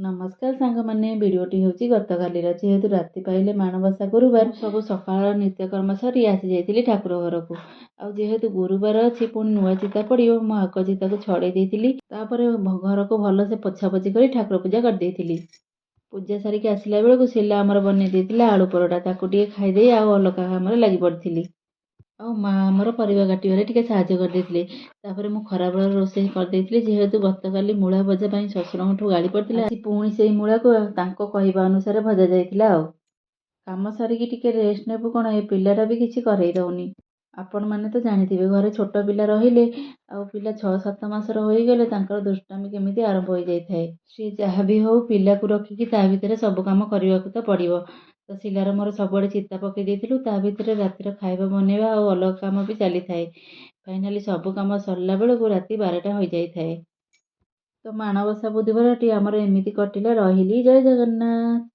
नमस्कार सांगमाने भिडटी हूँ गतकालीर जेहेतु राति पाइले माणबसा गुरुवार सब सकाल नित्यकर्म सरी आसी जाइली ठाकुर घर को आहेतु गुरुवार अच्छी पुणी नुआ चिता पड़ो मो आग चिता को छड़े घर को भलसे पोछापोछि कर ठाकुर पूजा करदेली। पूजा सारिक आसला बेलू सिला आमर बन देती आलू परोटा ताकू खाईदे अलग कम लगी पड़ी आमर परिवा काटे टे साहय करदे मु खराबेल रोषे करदे जेहेतु गतकाली मूला भजा शशुर गाड़ी पड़ता पुणी से मूला को कहवा अनुसार भजा जाइला काम सारिकी टिके रेस्ट नेबू कौन ए पिलाटा भी किसी करई दौनी। आपण मैंने तो जानी घरे छोट पिला रहिले पिला 6-7 मासर होगले दुष्टामी केमी आरंभ हो जाए सी जहाँ भी हो पिला को रखिकी ता भितर सब कम करने को तो पड़ो। तो सिलार मोर सबुआड़े चिता पकई देलु ता भितर रातिर खाଇବା बनवा और अलग कम भी चली थाए। फाइनाली सब कम सरला बेलू राति 12टा हो जाए। तो माणबसा बुधवार टी आमर एमती कटिला। रही जय जगन्नाथ।